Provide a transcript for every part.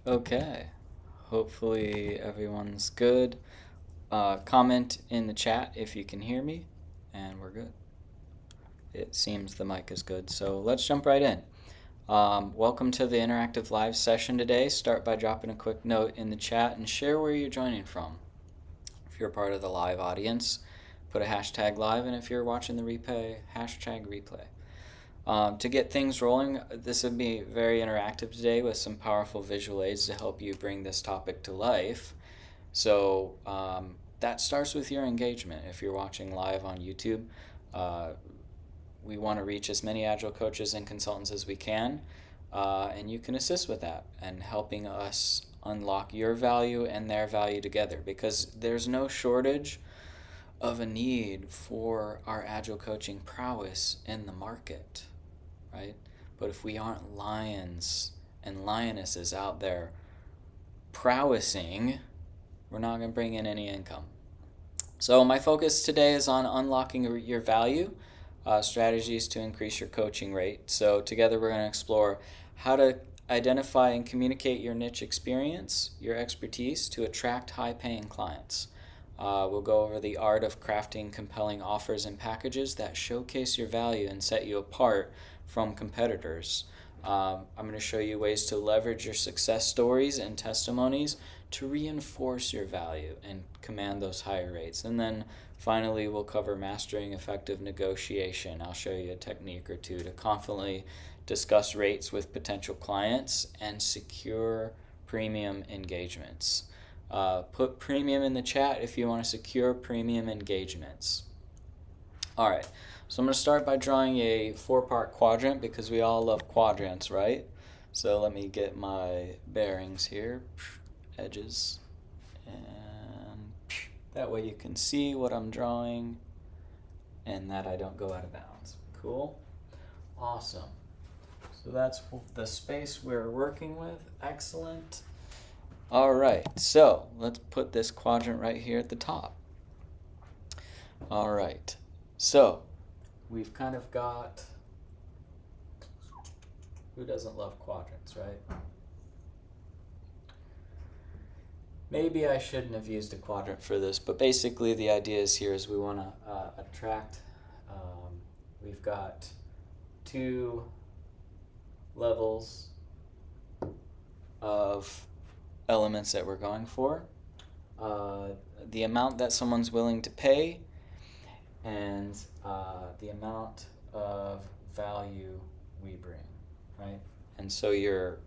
Okay, hopefully everyone's good. Comment in the chat if you can hear me, and we're good. It seems the mic is good, so let's jump right in. Welcome to the interactive live session today. Start by dropping a quick note in the chat and share where you're joining from. If you're part of the live audience, put a hashtag live, and if you're watching the replay, hashtag replay. To get things rolling, this would be very interactive today with some powerful visual aids to help you bring this topic to life. So that starts with your engagement. If you're watching live on YouTube, we want to reach as many Agile coaches and consultants as we can, and you can assist with that and helping us unlock your value and their value together, because there's no shortage of a need for our Agile coaching prowess in the market, right? But if we aren't lions and lionesses out there prowessing, we're not going to bring in any income. So my focus today is on unlocking your value, strategies to increase your coaching rate. So together we're going to explore how to identify and communicate your niche experience, your expertise to attract high-paying clients. We'll go over the art of crafting compelling offers and packages that showcase your value and set you apart from competitors. I'm going to show you ways to leverage your success stories and testimonies to reinforce your value and command those higher rates. And then finally, we'll cover mastering effective negotiation. I'll show you a technique or two to confidently discuss rates with potential clients and secure premium engagements. Put premium in the chat if you want to secure premium engagements. All right, so I'm going to start by drawing a 4-part quadrant because we all love quadrants, right? So let me get my bearings here, edges, and that way you can see what I'm drawing and that I don't go out of bounds. Cool? Awesome. So that's the space we're working with. Excellent. All right, so let's put this quadrant right here at the top. All right, so we've kind of got, who doesn't love quadrants, right? Maybe I shouldn't have used a quadrant for this, but basically the idea is here is we want to attract, we've got 2 levels of elements that we're going for. The amount that someone's willing to pay and the amount of value we bring, right? And so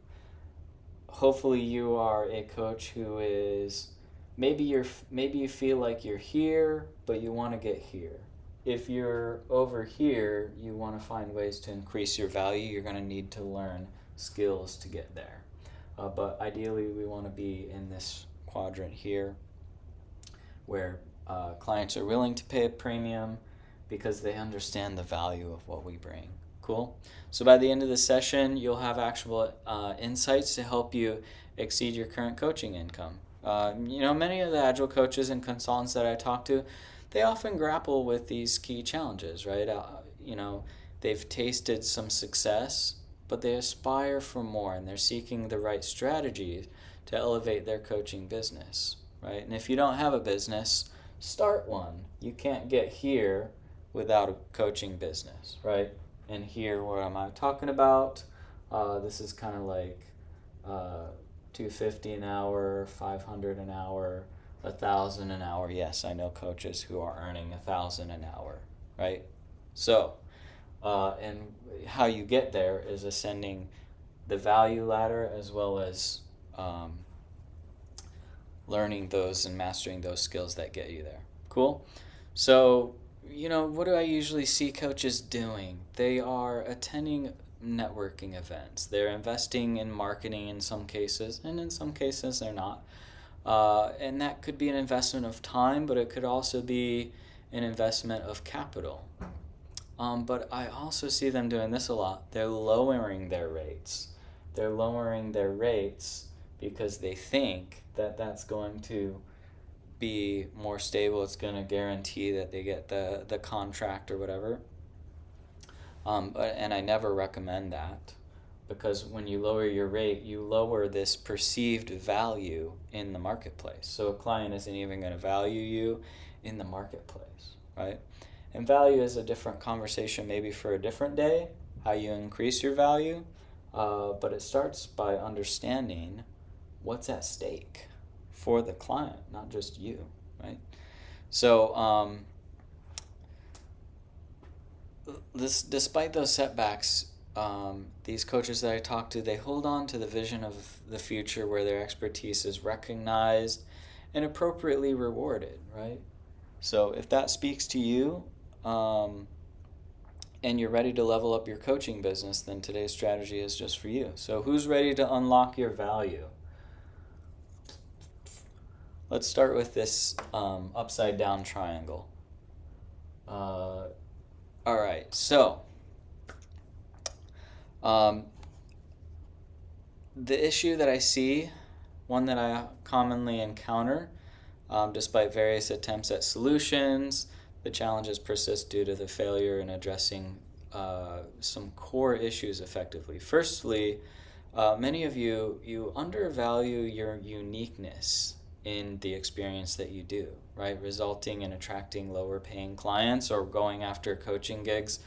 hopefully you are a coach who is, maybe you feel like you're here, but you want to get here. If you're over here, you want to find ways to increase your value. You're going to need to learn skills to get there. But ideally, we want to be in this quadrant here where clients are willing to pay a premium because they understand the value of what we bring. Cool? So by the end of the session, you'll have actual insights to help you exceed your current coaching income. Many of the Agile coaches and consultants that I talk to, they often grapple with these key challenges, right? They've tasted some success, but they aspire for more, and they're seeking the right strategies to elevate their coaching business, right? And if you don't have a business, start one. You can't get here without a coaching business, right? And here, what am I talking about? This is kind of like $250 an hour, $500 an hour, $1,000 an hour. Yes, I know coaches who are earning $1,000 an hour, right? So, and how you get there is ascending the value ladder as well as learning those and mastering those skills that get you there. Cool? So, what do I usually see coaches doing? They are attending networking events. They're investing in marketing in some cases, and in some cases they're not. And that could be an investment of time, but it could also be an investment of capital. But I also see them doing this a lot. They're lowering their rates. They're lowering their rates because they think that that's going to be more stable. It's going to guarantee that they get the contract or whatever. And I never recommend that. because when you lower your rate, you lower this perceived value in the marketplace. So a client isn't even going to value you in the marketplace, right? And value is a different conversation, maybe for a different day, how you increase your value. But it starts by understanding what's at stake for the client, not just you, right? So despite those setbacks, these coaches that I talk to, they hold on to the vision of the future where their expertise is recognized and appropriately rewarded, right? So if that speaks to you, and you're ready to level up your coaching business, then today's strategy is just for you. So who's ready to unlock your value? Let's start with this upside down triangle. All right, so the issue that I see, one that I commonly encounter, despite various attempts at solutions, the challenges persist due to the failure in addressing some core issues effectively. Firstly, many of you undervalue your uniqueness in the experience that you do, right? Resulting in attracting lower paying clients or going after coaching gigs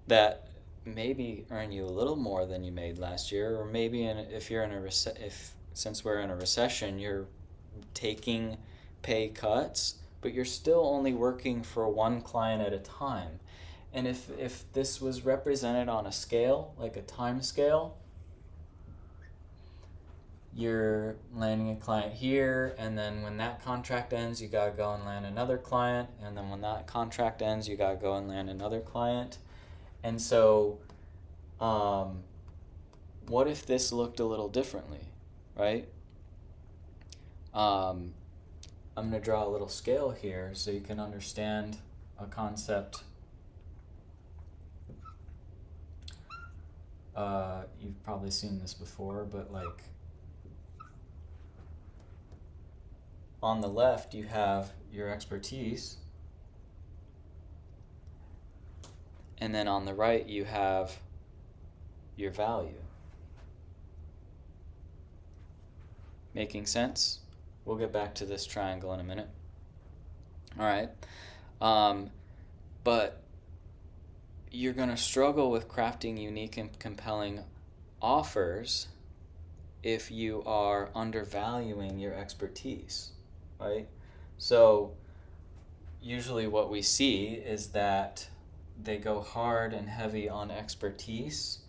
that maybe earn you a little more than you made last year, or maybe if you're in a since we're in a recession, you're taking pay cuts, but you're still only working for one client at a time. And if this was represented on a scale, like a time scale, you're landing a client here, and then when that contract ends, you gotta go and land another client, and then when that contract ends, you gotta go and land another client. And so, what if this looked a little differently, right? I'm going to draw a little scale here so you can understand a concept. You've probably seen this before, but like on the left, you have your expertise, and then on the right, you have your value. Making sense? We'll get back to this triangle in a minute. All right. But you're going to struggle with crafting unique and compelling offers if you are undervaluing your expertise, right? So usually what we see is that they go hard and heavy on expertise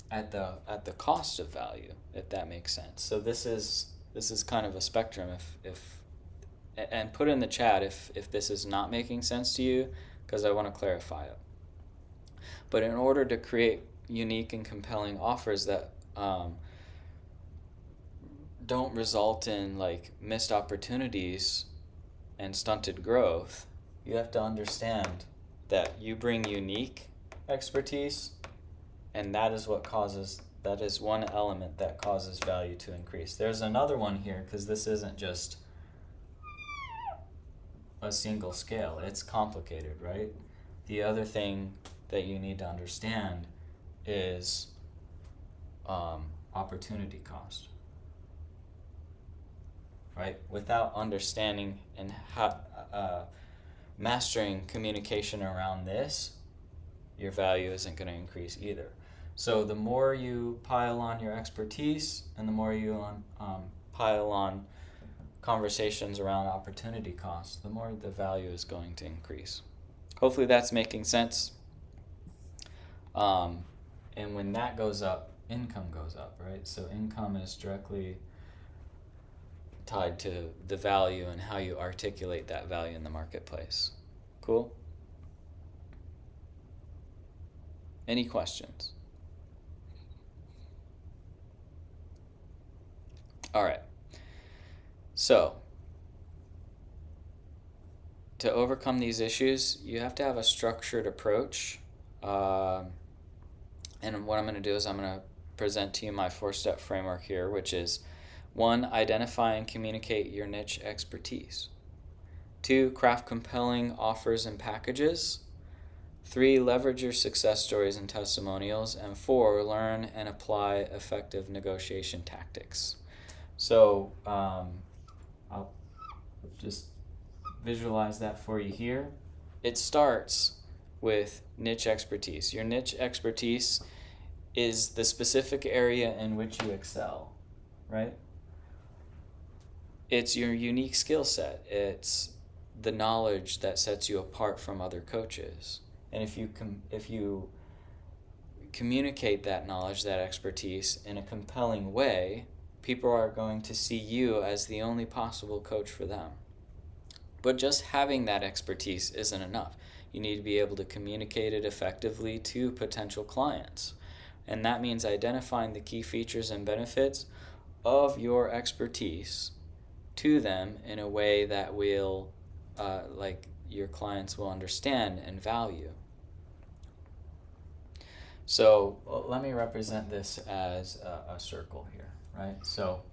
at the cost of value, if that makes sense. So this is kind of a spectrum. If and put in the chat if this is not making sense to you, because I want to clarify it. But in order to create unique and compelling offers that don't result in like missed opportunities and stunted growth, you have to understand that you bring unique expertise, and that is one element that causes value to increase. There's another one here, because this isn't just a single scale. It's complicated, right? The other thing that you need to understand is opportunity cost, right? Without understanding and mastering communication around this, your value isn't going to increase either. So the more you pile on your expertise and the more you pile on conversations around opportunity costs, the more the value is going to increase. Hopefully that's making sense. And when that goes up, income goes up, right? So income is directly tied to the value and how you articulate that value in the marketplace. Cool? Any questions? All right. So, to overcome these issues, you have to have a structured approach. And what I'm going to do is I'm going to present to you my 4-step framework here, which is 1, identify and communicate your niche expertise. 2, craft compelling offers and packages. 3, leverage your success stories and testimonials. And 4, learn and apply effective negotiation tactics. So I'll just visualize that for you here. It starts with niche expertise. Your niche expertise is the specific area in which you excel, right? It's your unique skill set. It's the knowledge that sets you apart from other coaches. And if you communicate that knowledge, that expertise in a compelling way, people are going to see you as the only possible coach for them. But just having that expertise isn't enough. You need to be able to communicate it effectively to potential clients. And that means identifying the key features and benefits of your expertise to them in a way that will, your clients will understand and value. So let me represent this as a circle here, right? So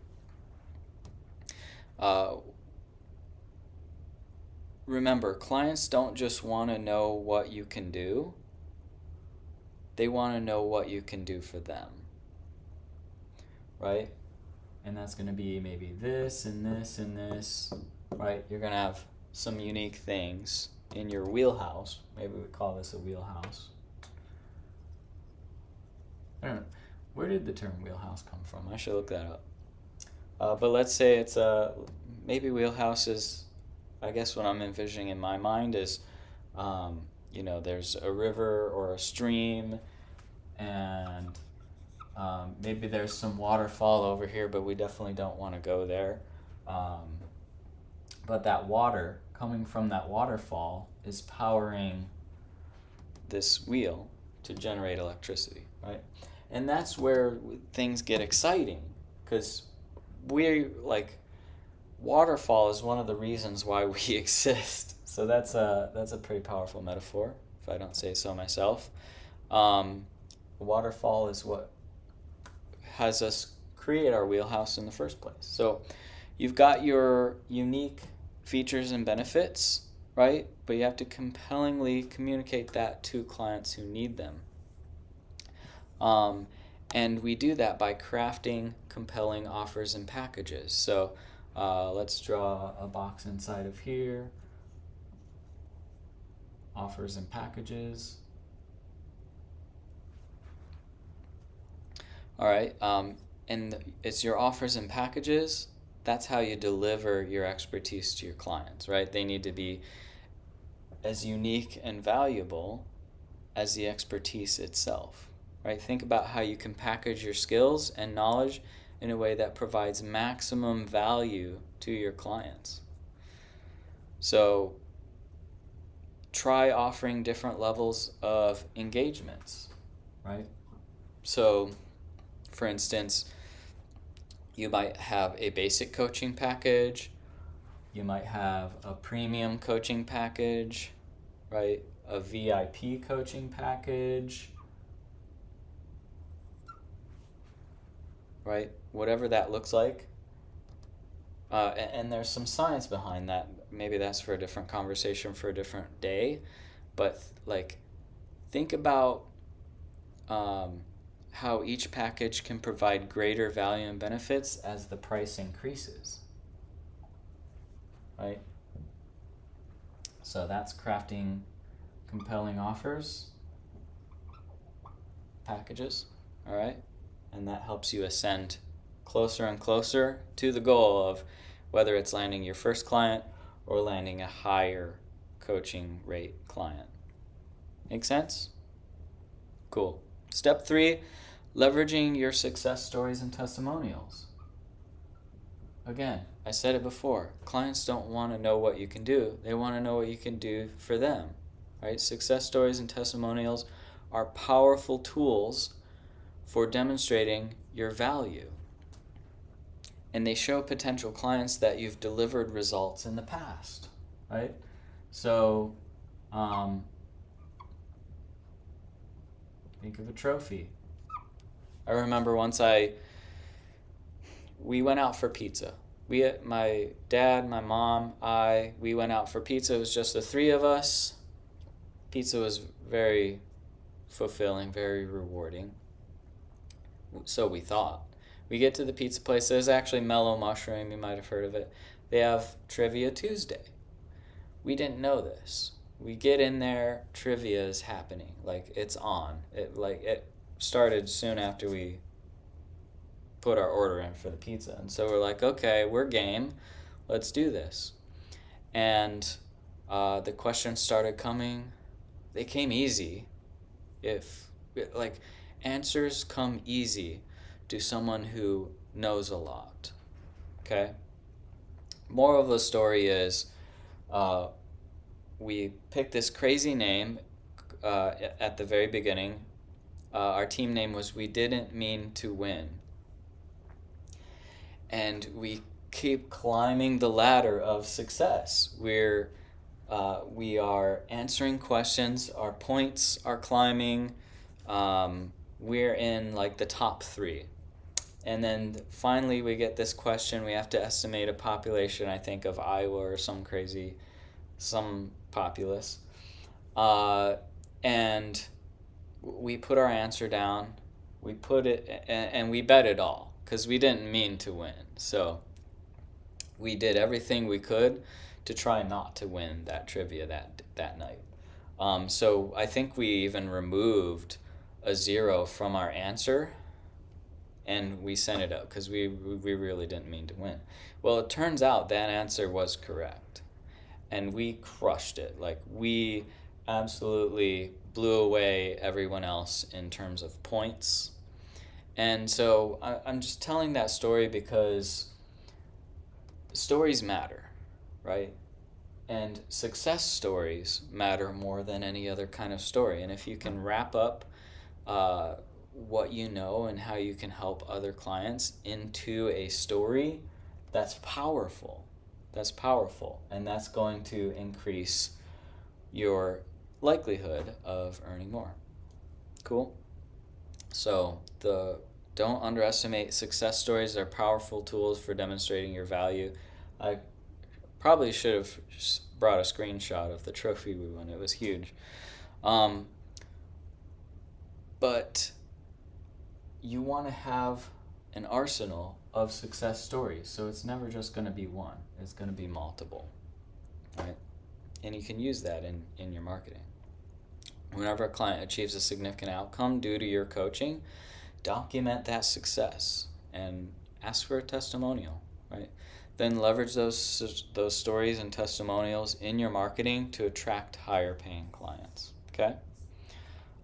remember, clients don't just want to know what you can do. They want to know what you can do for them, right? And that's going to be maybe this and this and this, right? You're going to have some unique things in your wheelhouse. Maybe we call this a wheelhouse. I don't know. Where did the term wheelhouse come from? I should look that up. But let's say it's maybe wheelhouse is, I guess what I'm envisioning in my mind is, there's a river or a stream, and maybe there's some waterfall over here, but we definitely don't want to go there. But that water coming from that waterfall is powering this wheel to generate electricity, right? And that's where things get exciting, because waterfall is one of the reasons why we exist. So that's a pretty powerful metaphor, if I don't say so myself. Waterfall is what has us create our wheelhouse in the first place. So you've got your unique features and benefits, right? But you have to compellingly communicate that to clients who need them. And we do that by crafting compelling offers and packages. So let's draw a box inside of here. Offers and packages. All right, and it's your offers and packages. That's how you deliver your expertise to your clients, right? They need to be as unique and valuable as the expertise itself, right? Think about how you can package your skills and knowledge in a way that provides maximum value to your clients. So try offering different levels of engagements, right? So for instance, you might have a basic coaching package, you might have a premium coaching package, right? A VIP coaching package, right? Whatever that looks like. And there's some science behind that. Maybe that's for a different conversation for a different day. But think about how each package can provide greater value and benefits as the price increases, right? So that's crafting compelling offers, packages, all right? And that helps you ascend closer and closer to the goal of whether it's landing your first client or landing a higher coaching rate client. Make sense? Cool. Step 3, leveraging your success stories and testimonials. Again, I said it before, clients don't want to know what you can do. They want to know what you can do for them, right? Success stories and testimonials are powerful tools for demonstrating your value. And they show potential clients that you've delivered results in the past, right? So, think of a trophy. I remember once we went out for pizza. My dad, my mom, we went out for pizza. It was just the three of us. Pizza was very fulfilling, very rewarding. So we thought. We get to the pizza place. There's actually Mellow Mushroom. You might have heard of it. They have Trivia Tuesday. We didn't know this. We get in there, trivia is happening. Like, it's on. It started soon after we put our order in for the pizza. And so we're like, okay, we're game. Let's do this. And the questions started coming. They came easy. Answers come easy to someone who knows a lot. Okay? Moral of the story is we picked this crazy name at the very beginning. Our team name was We Didn't Mean to Win. And we keep climbing the ladder of success. We are answering questions. Our points are climbing. We're in like the top 3. And then finally we get this question. We have to estimate a population, I think, of Iowa or some populace. And we put our answer down. We put it, and we bet it all because we didn't mean to win. So we did everything we could to try not to win that trivia that night. So I think we even removed a 0 from our answer, and we sent it up because we really didn't mean to win. Well, it turns out that answer was correct, and we crushed it. Like, we absolutely blew away everyone else in terms of points. And so I'm just telling that story because stories matter, right? And success stories matter more than any other kind of story. And if you can wrap up what you know and how you can help other clients into a story, that's powerful. That's powerful. And that's going to increase your likelihood of earning more. Cool? So don't underestimate success stories. They're powerful tools for demonstrating your value. I probably should have brought a screenshot of the trophy we won. It was huge. But you want to have an arsenal of success stories. So it's never just going to be one. It's going to be multiple, right? And you can use that in your marketing. Whenever a client achieves a significant outcome due to your coaching, document that success and ask for a testimonial, right? Then leverage those stories and testimonials in your marketing to attract higher paying clients, okay?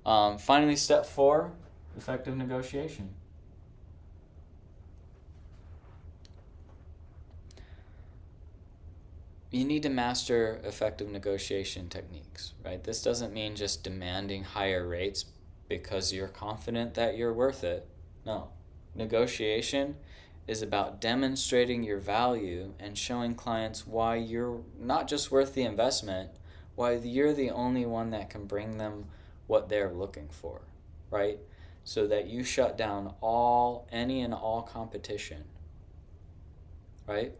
Finally, step 4, effective negotiation. You need to master effective negotiation techniques, right? This doesn't mean just demanding higher rates because you're confident that you're worth it. No. Negotiation is about demonstrating your value and showing clients why you're not just worth the investment, why you're the only one that can bring them what they're looking for, right? So that you shut down any and all competition, right?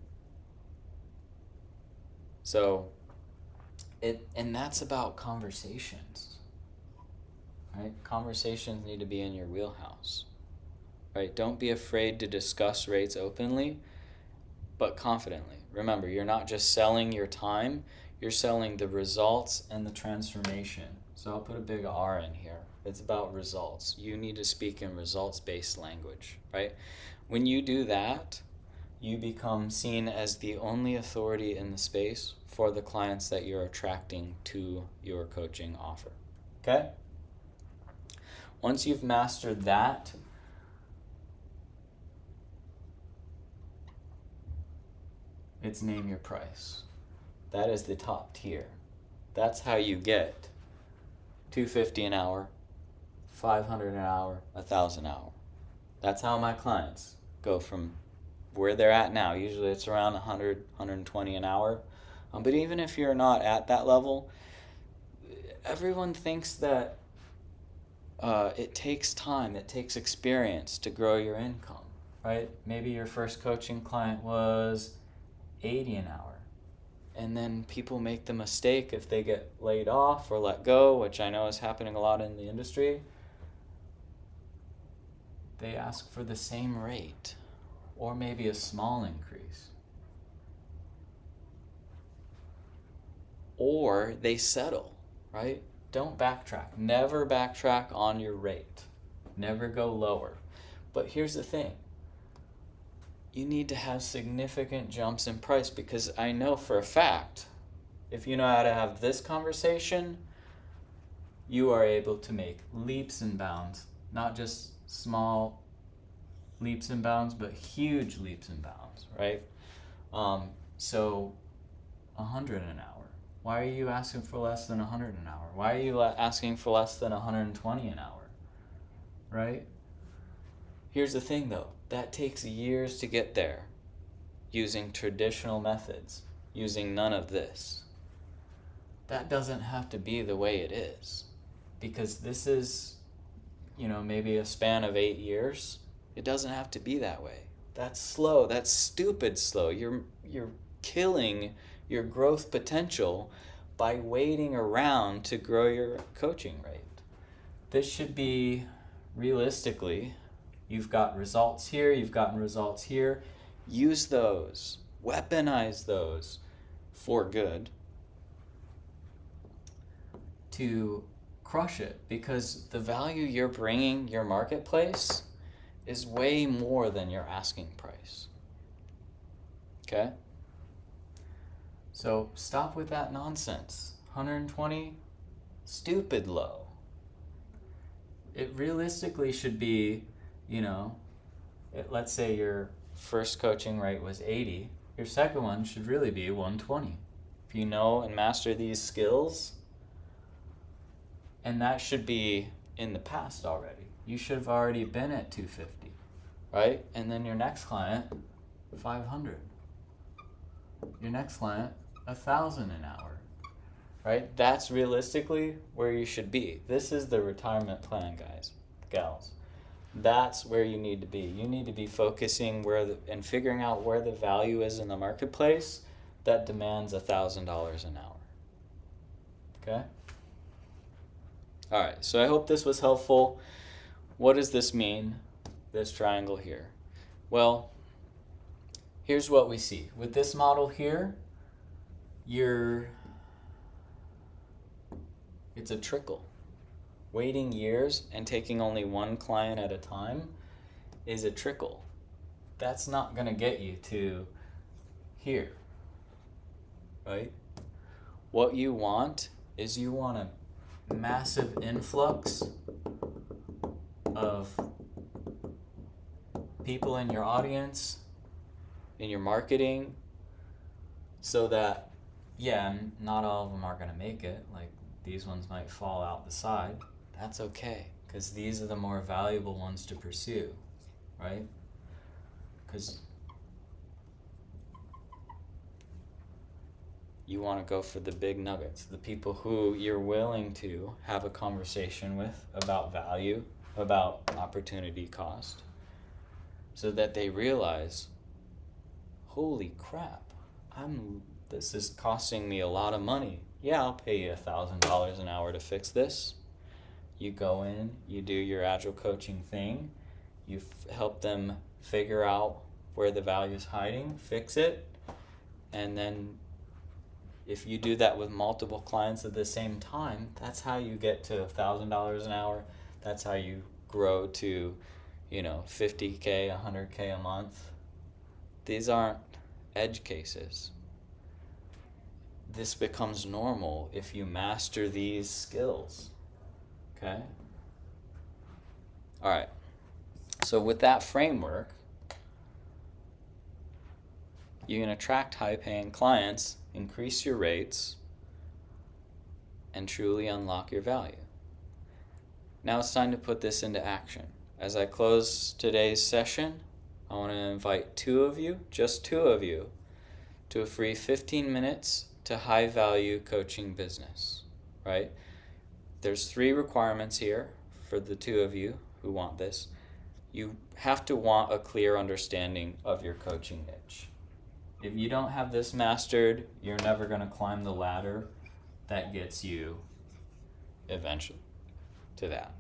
So, and that's about conversations, right? Conversations need to be in your wheelhouse, right? Don't be afraid to discuss rates openly, but confidently. Remember, you're not just selling your time, you're selling the results and the transformation. So I'll put a big R in here. It's about results. You need to speak in results-based language, right? When you do that, you become seen as the only authority in the space for the clients that you're attracting to your coaching offer. Okay? Once you've mastered that, it's name your price. That is the top tier. That's how you get $250 an hour, $500 an hour, $1,000 an hour. That's how my clients go from where they're at now. Usually it's around 100, 120 an hour. But even if you're not at that level, everyone thinks that it takes time, it takes experience to grow your income, right? Maybe your first coaching client was $80 an hour. And then people make the mistake if they get laid off or let go, which I know is happening a lot in the industry. They ask for the same rate or maybe a small increase. Or they settle, right? Don't backtrack. Never backtrack on your rate. Never go lower. But here's the thing. You need to have significant jumps in price, because I know for a fact, if you know how to have this conversation, you are able to make leaps and bounds, not just small leaps and bounds, but huge leaps and bounds, right? So 100 an hour. Why are you asking for less than 100 an hour? Why are you asking for less than 120 an hour, right? Here's the thing though, that takes years to get there using traditional methods, using none of this. That doesn't have to be the way it is, because this is, maybe a span of 8 years. It doesn't have to be that way. That's slow. That's stupid slow. You're killing your growth potential by waiting around to grow your coaching rate. This should be realistically, you've got results here, you've gotten results here. Use those, weaponize those for good to crush it, because the value you're bringing your marketplace is way more than your asking price. Okay? So stop with that nonsense. 120, stupid low. It realistically should be, let's say your first coaching rate was 80, your second one should really be 120. If you know and master these skills, and that should be in the past already. You should have already been at 250, right? And then your next client, 500. Your next client, 1,000 an hour, right? That's realistically where you should be. This is the retirement plan, guys, gals. That's where you need to be. You need to be focusing and figuring out where the value is in the marketplace that demands $1,000 an hour. Okay? All right, so I hope this was helpful. What does this mean, this triangle here? Well, here's what we see. With this model here, it's a trickle. Waiting years and taking only one client at a time is a trickle. That's not gonna get you to here, right? What you want is you want a massive influx of people in your audience, in your marketing, so that, not all of them are gonna make it. Like, these ones might fall out the side. That's okay, because these are the more valuable ones to pursue, right? Because you want to go for the big nuggets, the people who you're willing to have a conversation with about value, about opportunity cost, so that they realize, holy crap, this is costing me a lot of money. Yeah, I'll pay you $1,000 an hour to fix this. You go in, you do your Agile coaching thing, you help them figure out where the value is hiding, fix it, and then if you do that with multiple clients at the same time, that's how you get to $1,000 an hour. That's how you grow to, $50K, $100K a month. These aren't edge cases. This becomes normal if you master these skills. Okay? All right. So with that framework, you can attract high-paying clients, increase your rates, and truly unlock your value. Now it's time to put this into action. As I close today's session, I want to invite just two of you, to a free 15 minutes to high-value coaching business, right? There's 3 requirements here for the 2 of you who want this. You have to want a clear understanding of your coaching niche. If you don't have this mastered, you're never going to climb the ladder that gets you eventually to that.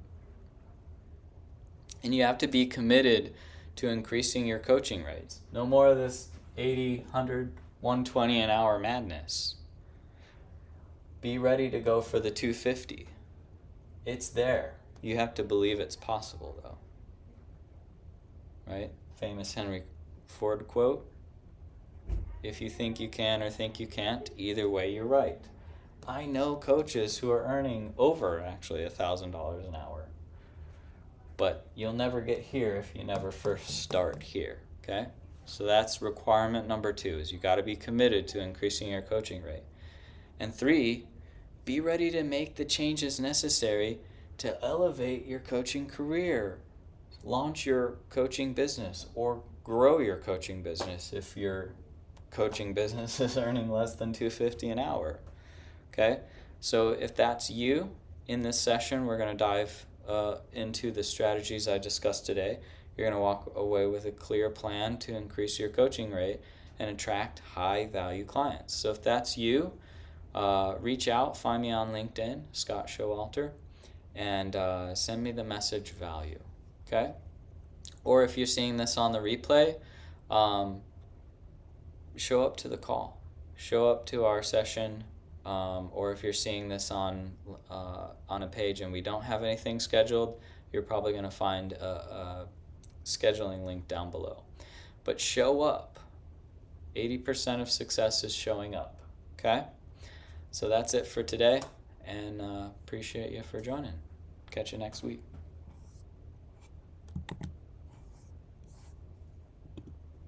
And you have to be committed to increasing your coaching rates. No more of this 80, 100, 120 an hour madness. Be ready to go for the 250. It's there. You have to believe it's possible, though. Right? Famous Henry Ford quote. If you think you can or think you can't, either way you're right. I know coaches who are earning over actually $1,000 an hour. But you'll never get here if you never first start here, okay? So that's requirement number 2, is you got to be committed to increasing your coaching rate. And 3, be ready to make the changes necessary to elevate your coaching career. Launch your coaching business or grow your coaching business if your coaching business is earning less than $250 an hour. Okay? So if that's you, in this session we're going to dive into the strategies I discussed today. You're going to walk away with a clear plan to increase your coaching rate and attract high value clients. So if that's you, reach out, find me on LinkedIn, Scott Showalter, and send me the message value. Okay? Or if you're seeing this on the replay, show up to the call. Show up to our session. Or if you're seeing this on a page and we don't have anything scheduled, you're probably going to find a scheduling link down below. But show up. 80% of success is showing up. Okay? So that's it for today, and appreciate you for joining. Catch you next week.